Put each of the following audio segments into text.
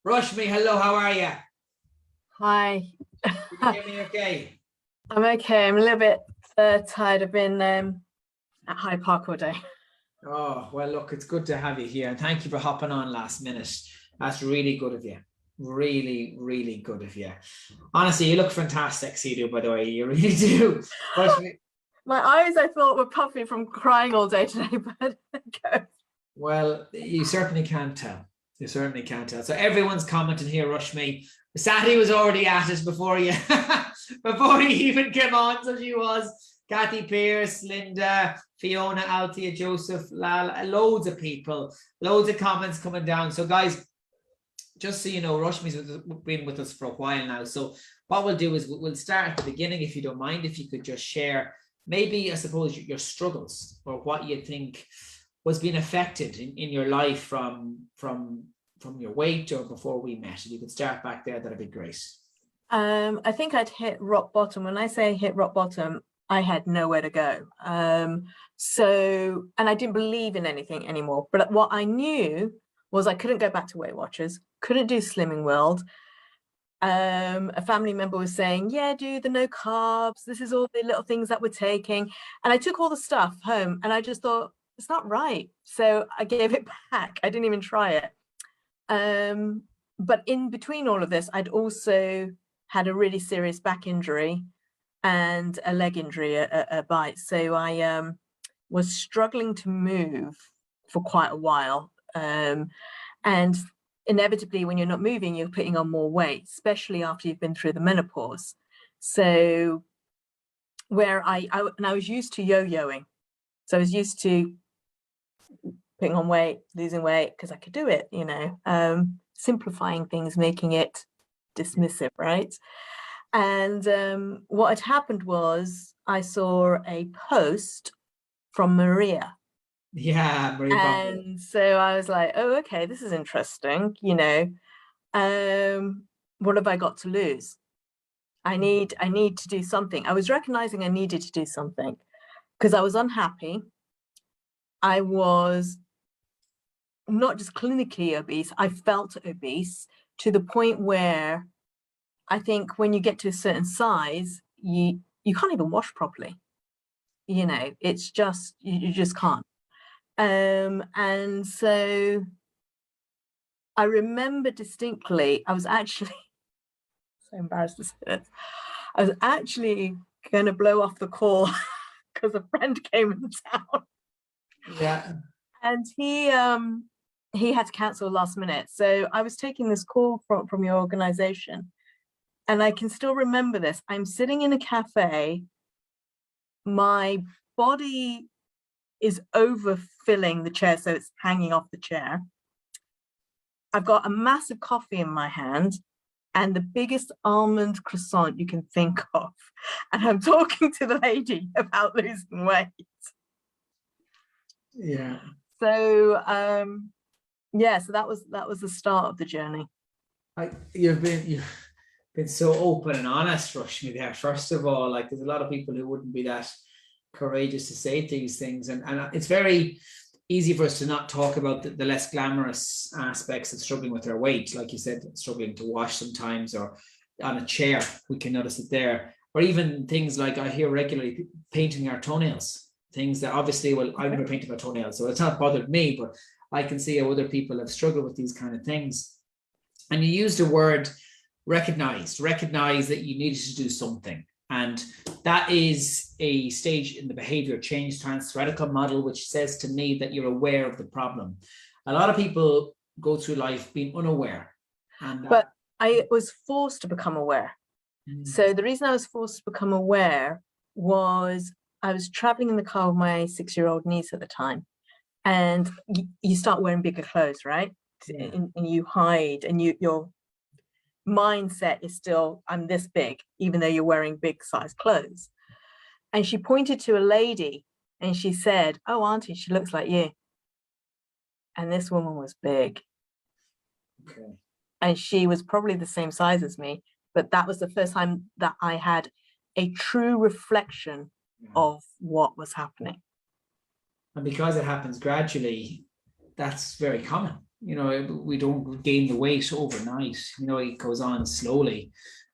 Rashmi, hello, how are you? Hi. Can you hear me okay? I'm okay. I'm a little bit tired. I've been at Hyde Park all day. Oh, well, look, it's good to have you here. And thank you for hopping on last minute. That's really good of you. Really, really good of you. Honestly, you look fantastic, Cedo, by the way. You really do. Rashmi, My eyes, I thought, were puffy from crying all day today, but okay. well, you certainly can't tell. You certainly can't tell. So everyone's commenting here, Rashmi. Sati was already at it before you, before he even came on. So she was. Kathy Pierce, Linda, Fiona, Althea, Joseph, Lal, loads of people, loads of comments coming down. So guys, just so you know, Rashmi's been with us for a while now. So what we'll do is we'll start at the beginning, if you don't mind, if you could just share maybe, I suppose, your struggles or what you think was being affected in your life from your weight or before we met. If you could start back there, that'd be great. I think I'd hit rock bottom. When I say hit rock bottom, I had nowhere to go. And I didn't believe in anything anymore. But what I knew was I couldn't go back to Weight Watchers, couldn't do Slimming World. A family member was saying, yeah, do the no carbs. This is all the little things that we're taking. And I took all the stuff home and I just thought, it's not right. So I gave it back. I didn't even try it. But in between all of this, I'd also had a really serious back injury and a leg injury, a bite. So I was struggling to move for quite a while. And inevitably, when you're not moving, you're putting on more weight, especially after you've been through the menopause. So where I was used to yo-yoing. So I was used to putting on weight, losing weight, because I could do it, simplifying things, making it dismissive, right? And what had happened was I saw a post from Maria. Yeah, Maria. And so I was like, oh, okay, this is interesting. What have I got to lose? I need to do something. I was recognizing I needed to do something because I was unhappy. I was not just clinically obese, I felt obese to the point where I think when you get to a certain size, you can't even wash properly. It's just, you just can't. And so I remember distinctly, I was actually so embarrassed to say this. I was actually going to blow off the call because a friend came in town. Yeah. And he had to cancel last minute. So I was taking this call from your organization. And I can still remember this. I'm sitting in a cafe. My body is overfilling the chair, so it's hanging off the chair. I've got a massive coffee in my hand and the biggest almond croissant you can think of. And I'm talking to the lady about losing weight. Yeah. So, so that was the start of the journey. You've been so open and honest, Rashmi, there. First of all, there's a lot of people who wouldn't be that courageous to say these things, and it's very easy for us to not talk about the less glamorous aspects of struggling with our weight, like you said, struggling to wash sometimes, or on a chair, we can notice it there, or even things like I hear regularly painting our toenails, things that obviously, well, I've never painted my toenails, so it's not bothered me, but I can see how other people have struggled with these kind of things. And you used the word recognize that you needed to do something. And that is a stage in the behavior change trans-theoretical model, which says to me that you're aware of the problem. A lot of people go through life being unaware. But I was forced to become aware. So the reason I was forced to become aware was I was traveling in the car with my 6-year-old niece at the time. And you start wearing bigger clothes, right? Yeah. And you hide, and your mindset is still, I'm this big, even though you're wearing big size clothes. And she pointed to a lady and she said, oh, auntie, she looks like you. And this woman was big. Okay. And she was probably the same size as me, but that was the first time that I had a true reflection of what was happening. And because it happens gradually, that's very common. we don't gain the weight overnight. It goes on slowly.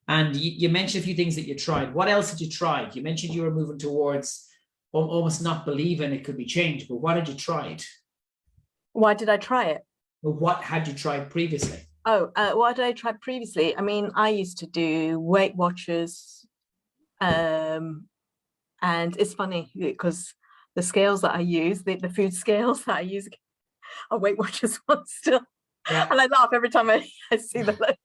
And you mentioned a few things that you tried. What else had you tried? You mentioned you were moving towards almost not believing it could be changed, but what had you tried? Why did I try it? Well, what had you tried previously? What did I try previously? I mean, I used to do Weight Watchers, and it's funny because the scales that I use, the food scales that I use are Weight Watchers ones still. Yeah. And I laugh every time I see the logo.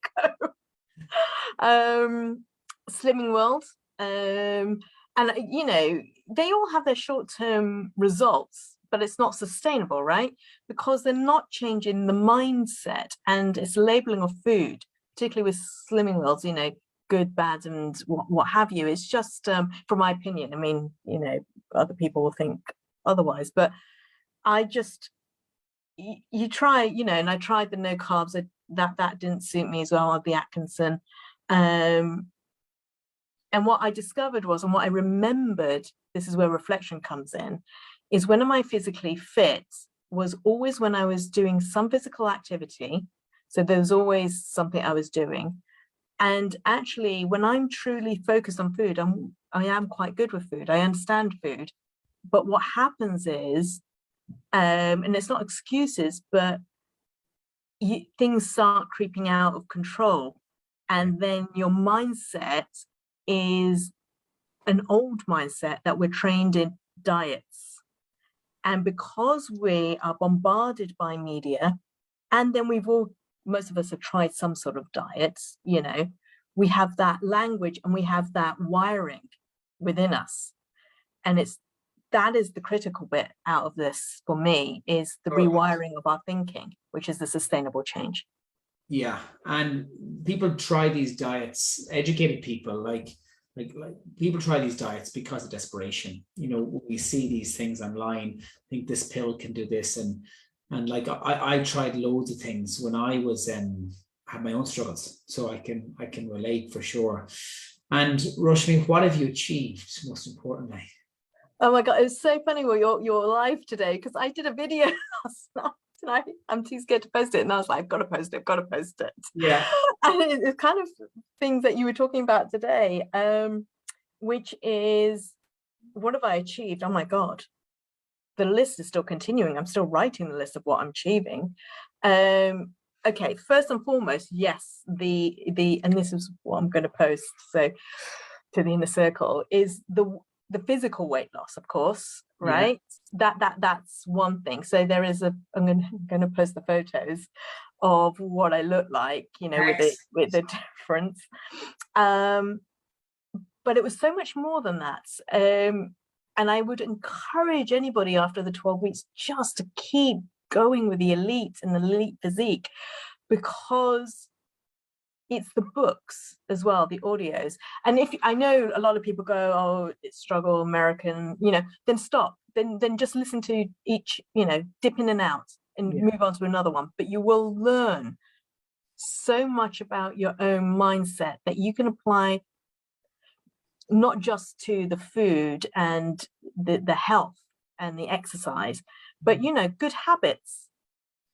Slimming World, and they all have their short-term results, but it's not sustainable, right? Because they're not changing the mindset, and it's labeling of food, particularly with Slimming Worlds, good, bad, and what have you. It's just, from my opinion, I mean, other people will think otherwise, but I just, you try, and I tried the no carbs, that didn't suit me as well, the Atkinson. And what I discovered was, and what I remembered, this is where reflection comes in, is when am I physically fit was always when I was doing some physical activity. So there was always something I was doing. And actually, when I'm truly focused on food, I am quite good with food. I understand food. But what happens is, and it's not excuses, but things start creeping out of control. And then your mindset is an old mindset that we're trained in diets. And because we are bombarded by media, and then most of us have tried some sort of diets, we have that language and we have that wiring within us. And that is the critical bit out of this for me, is the rewiring of our thinking, which is the sustainable change. Yeah, and people try these diets, educated people, like people try these diets because of desperation. We see these things online, think this pill can do this, and like I tried loads of things when I was had my own struggles, so I can relate for sure. And Rashmi, what have you achieved, most importantly? Oh my God, it was so funny your live today, because I did a video last night. And I'm too scared to post it, and I was like, I've got to post it. Yeah. And it's kind of things that you were talking about today, which is, what have I achieved? Oh my God, the list is still continuing. I'm still writing the list of what I'm achieving. Okay, first and foremost, yes, and this is what I'm going to post, so to the inner circle, is the physical weight loss, of course, right? Yeah. That's one thing. So there is I'm going to post the photos of what I look like, with the difference. But it was so much more than that. And I would encourage anybody after the 12 weeks just to keep going with the elite and the elite physique, because it's the books as well, the audios. And if I know a lot of people go, oh, it's struggle American, then stop, then just listen to each, dip in and out and move on to another one. But you will learn so much about your own mindset that you can apply not just to the food and the health and the exercise, but good habits,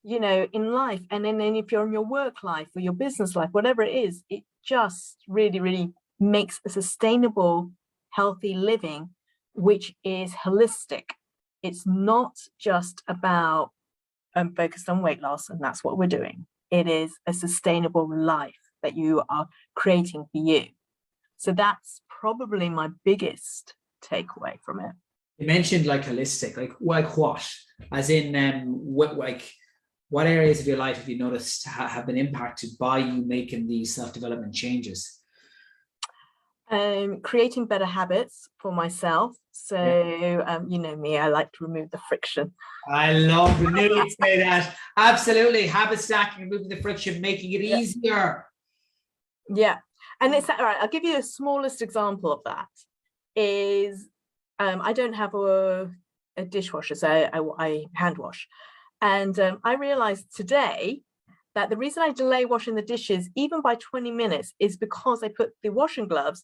in life. And then if you're in your work life or your business life, whatever it is, it just really, really makes a sustainable, healthy living, which is holistic. It's not just about focused on weight loss, and that's what we're doing. It is a sustainable life that you are creating for you. So that's probably my biggest takeaway from it. You mentioned like holistic, like what? As in what areas of your life have you noticed have been impacted by you making these self-development changes? Creating better habits for myself. So, you know me, I like to remove the friction. I love the new to say that. Absolutely. Habit stacking, removing the friction, making it easier. Yeah. And it's all right. I'll give you a smallest example of that is I don't have a dishwasher, so I hand wash. And I realized today that the reason I delay washing the dishes, even by 20 minutes, is because I put the washing gloves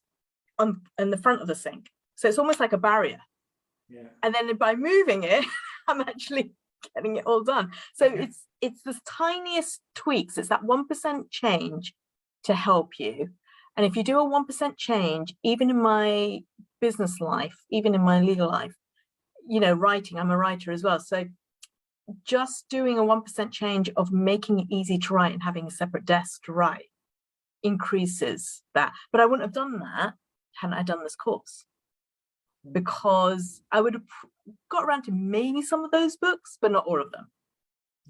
on the front of the sink. So it's almost like a barrier. Yeah. And then by moving it, I'm actually getting it all done. So it's the tiniest tweaks. It's that 1% change to help you. And if you do a 1% change, even in my business life, even in my legal life, writing, I'm a writer as well. So just doing a 1% change of making it easy to write and having a separate desk to write increases that. But I wouldn't have done that hadn't I done this course, because I would have got around to maybe some of those books, but not all of them.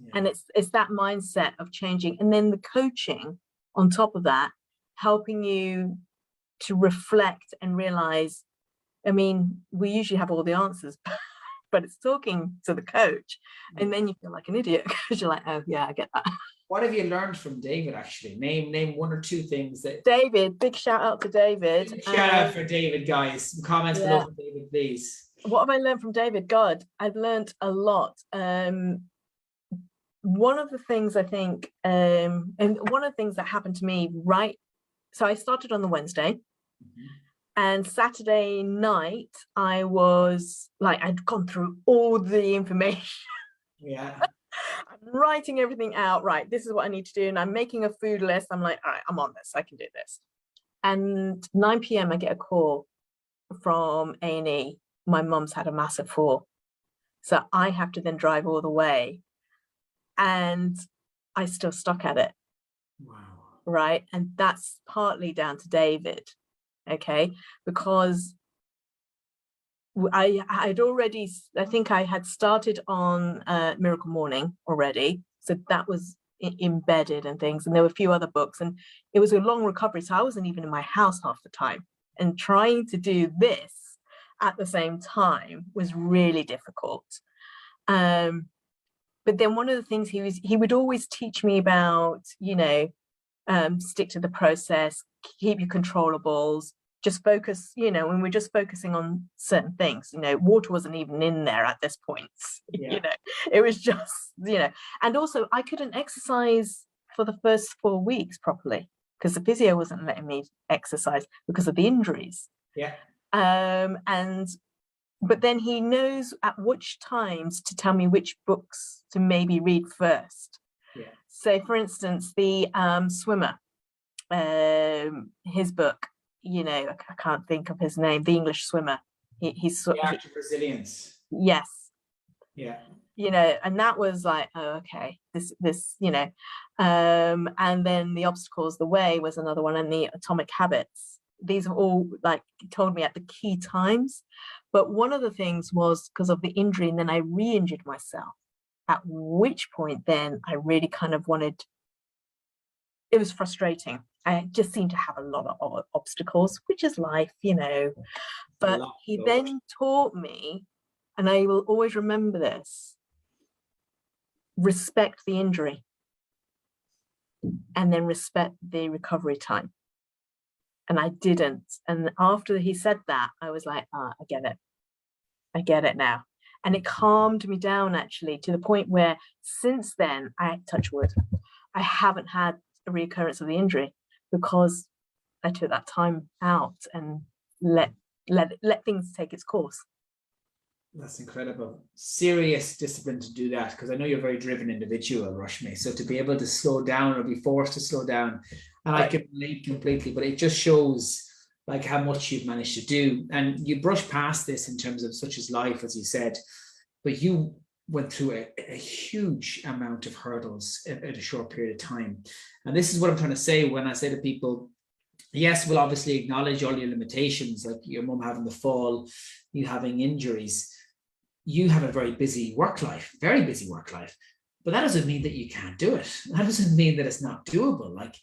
Yeah. And it's that mindset of changing, and then the coaching on top of that, helping you to reflect and realize, I mean, we usually have all the answers, but it's talking to the coach, and then you feel like an idiot because you're like, oh yeah, I get that. What have you learned from David, actually? Name one or two things that... David, big shout out to David. Big shout out for David, guys. Some comments below for David, please. What have I learned from David? God, I've learned a lot. One of the things I think, and one of the things that happened to me, right? So I started on the Wednesday, and Saturday night, I was like, I'd gone through all the information. Yeah. I'm writing everything out. Right, this is what I need to do. And I'm making a food list. I'm like, all right, I'm on this. I can do this. And 9 p.m. I get a call from A&E. My mum's had a massive fall. So I have to then drive all the way. And I still stuck at it. Wow. Right. And that's partly down to David. Okay. Because I'd already, I think I had started on Miracle Morning already. So that was embedded and things. And there were a few other books, and it was a long recovery. So I wasn't even in my house half the time. And trying to do this at the same time was really difficult. But then one of the things he would always teach me about, stick to the process, keep your controllables, just focus, when we're just focusing on certain things, water wasn't even in there at this point, it was just, and also I couldn't exercise for the first 4 weeks properly because the physio wasn't letting me exercise because of the injuries. Yeah. But then he knows at which times to tell me which books to maybe read first. Yeah. So for instance, the swimmer, his book, I can't think of his name, The English Swimmer. He's The Art of Resilience. Yes. Yeah. And that was like, oh, okay, this, and then The Obstacles, The Way was another one, and The Atomic Habits. These are all like told me at the key times. But one of the things was because of the injury, and then I re-injured myself, at which point then I really kind of wanted, it was frustrating. I just seemed to have a lot of obstacles, which is life, But he then taught me, and I will always remember this, respect the injury and then respect the recovery time. And I didn't. And after he said that, I was like, I get it. I get it now. And it calmed me down, actually, to the point where since then, touch wood, I haven't had a reoccurrence of the injury because I took that time out and let things take its course. That's incredible. Serious discipline to do that, because I know you're a very driven individual, Rashmi. So to be able to slow down or be forced to slow down, and I can relate completely, but it just shows like how much you've managed to do. And you brush past this in terms of such as life, as you said, but you went through a huge amount of hurdles at a short period of time. And this is what I'm trying to say when I say to people, yes, we'll obviously acknowledge all your limitations, like your mum having the fall, you having injuries. You have a very busy work life, but that doesn't mean that you can't do it. That doesn't mean that it's not doable. Like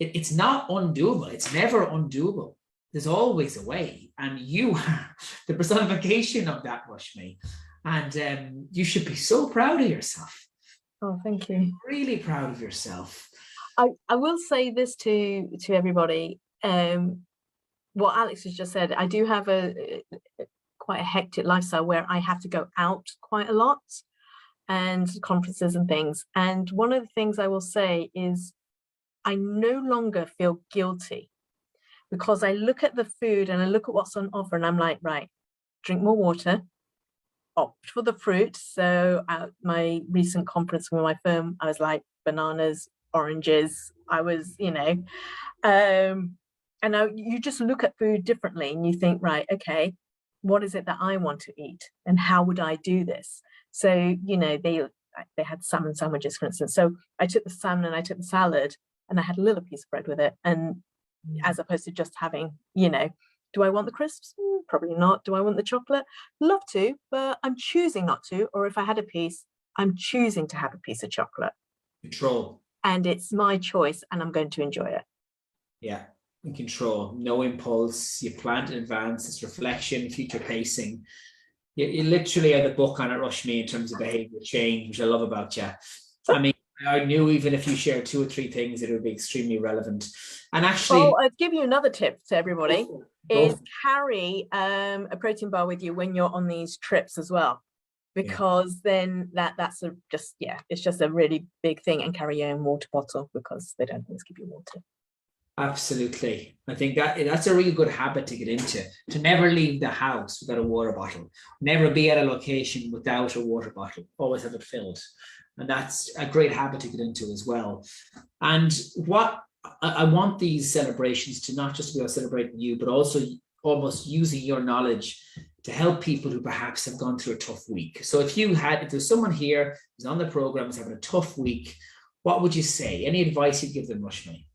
it's not undoable. It's never undoable. There's always a way. And you are the personification of that, Rashmi. And you should be so proud of yourself. Oh, thank you. Really proud of yourself. I will say this to everybody. What Alex has just said, I do have quite a hectic lifestyle where I have to go out quite a lot and conferences and things. And one of the things I will say is I no longer feel guilty because I look at the food and I look at what's on offer and I'm like, right, drink more water, opt for the fruit. So at my recent conference with my firm, I was like bananas, oranges. I was, and now you just look at food differently and you think, right, okay, what is it that I want to eat and how would I do this? So, they had salmon sandwiches, for instance. So I took the salmon and I took the salad and I had a little piece of bread with it. And as opposed to just having, do I want the crisps? Probably not. Do I want the chocolate? Love to, but I'm choosing not to. Or if I had a piece, I'm choosing to have a piece of chocolate. Control. And it's my choice and I'm going to enjoy it. Yeah, in control. No impulse. You plan in advance. It's reflection, future pacing. You literally had a book on it, Rashmi, in terms of behavior change, which I love about you. I mean, I knew even if you shared 2 or 3 things, it would be extremely relevant. And actually, I'd give you another tip to everybody is carry a protein bar with you when you're on these trips as well, because then that's it's just a really big thing. And carry your own water bottle because they don't always give you water. Absolutely. I think that's a really good habit to get into, to never leave the house without a water bottle, never be at a location without a water bottle, always have it filled. And that's a great habit to get into as well. And what I want these celebrations to not just be about celebrating you, but also almost using your knowledge to help people who perhaps have gone through a tough week. So if there's someone here who's on the program who's having a tough week, what would you say? Any advice you'd give them, Rashmi?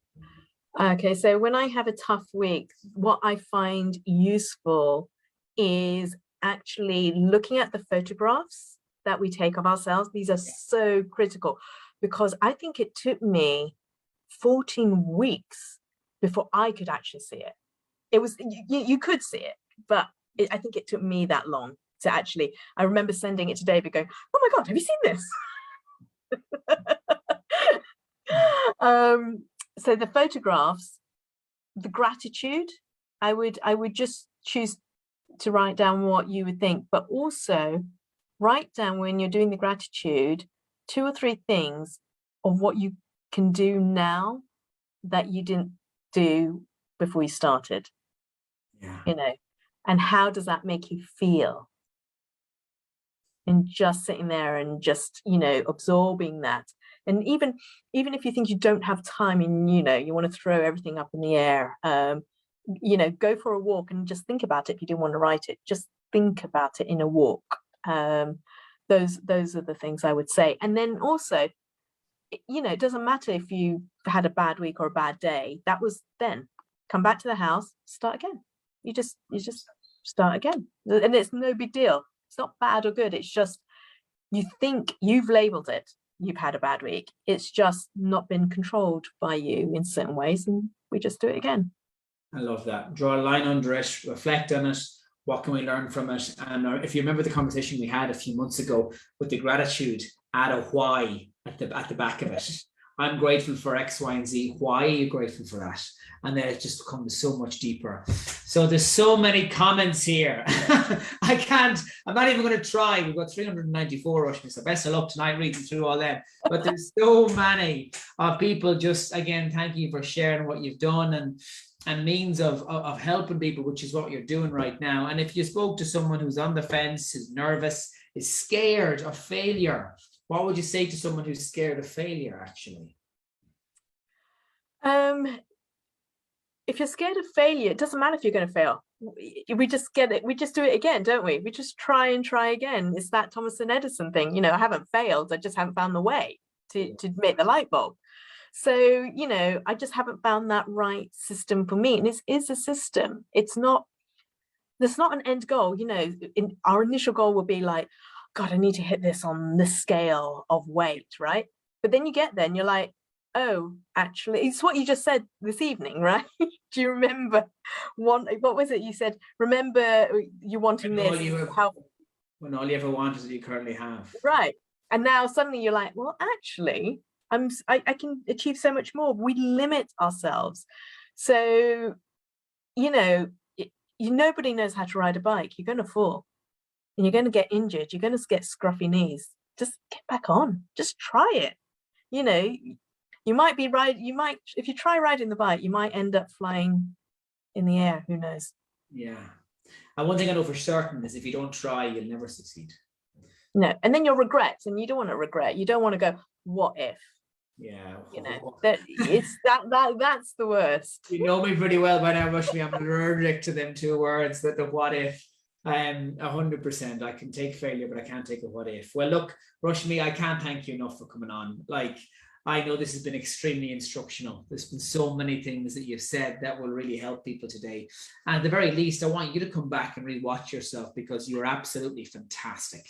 Okay, so when I have a tough week, what I find useful is actually looking at the photographs that we take of ourselves. These are so critical because I think it took me 14 weeks before I could actually see it. It was, you could see it, but I think it took me that long to actually, I remember sending it to David going, oh my God, have you seen this? So the photographs, the gratitude, I would just choose to write down what you would think, but also write down when you're doing the gratitude 2 or 3 things of what you can do now that you didn't do before you started. And how does that make you feel? And just sitting there and just, absorbing that. And even if you think you don't have time and, you want to throw everything up in the air, go for a walk and just think about it. If you didn't want to write it, just think about it in a walk. Those are the things I would say. And then also, it doesn't matter if you had a bad week or a bad day. That was then. Come back to the house, start again. You just start again. And it's no big deal. It's not bad or good. It's just you think you've labeled it. You've had a bad week. It's just not been controlled by you in certain ways. And we just do it again. I love that. Draw a line under it, reflect on it. What can we learn from it? And if you remember the conversation we had a few months ago with the gratitude, add a why at the back of it. I'm grateful for X, Y, and Z. Why are you grateful for that? And then it just becomes so much deeper. So there's so many comments here. I'm not even going to try. We've got 394, Rashmi, so best of luck tonight reading through all them. But there's so many of people just, again, thank you for sharing what you've done and means of helping people, which is what you're doing right now. And if you spoke to someone who's on the fence, who's nervous, is scared of failure, what would you say to someone who's scared of failure, actually? If you're scared of failure, it doesn't matter if you're going to fail. We just get it. We just do it again, don't we? We just try and try again. It's that Thomas and Edison thing. I haven't failed. I just haven't found the way to make the light bulb. So, I just haven't found that right system for me. And it is a system. There's not an end goal. Our initial goal will be like, God, I need to hit this on this scale of weight, right? But then you get there and you're like, oh, actually, it's what you just said this evening, right? Do you remember what was it you said? Remember you wanting this. When all you ever want is what you currently have. Right. And now suddenly you're like, well, actually, I can achieve so much more. We limit ourselves. So, nobody knows how to ride a bike. You're going to fall and you're going to get injured. You're going to get scruffy knees. Just get back on. Just try it. You might if you try riding the bike, you might end up flying in the air. Who knows? Yeah. And one thing I know for certain is if you don't try, you'll never succeed. No, and then your regrets, and you don't want to regret. You don't want to go, what if? Yeah. You know, that it's that's the worst. You know me pretty well by now, Rashmi. I'm allergic to them two words, that the what if. 100%. I can take failure, but I can't take a what if. Well, look, Rashmi, I can't thank you enough for coming on. Like, I know this has been extremely instructional. There's been so many things that you've said that will really help people today. And at the very least, I want you to come back and rewatch yourself, because you are absolutely fantastic.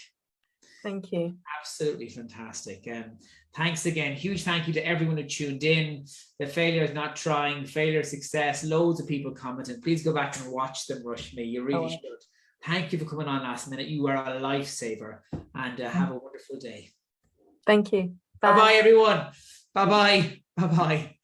Thank you. Absolutely fantastic. Thanks again. Huge thank you to everyone who tuned in. The failure is not trying, failure success. Loads of people commented. Please go back and watch them, Rashmi. You really should. Thank you for coming on last minute. You are a lifesaver, and have a wonderful day. Thank you. Bye bye, everyone. Bye bye. Bye bye.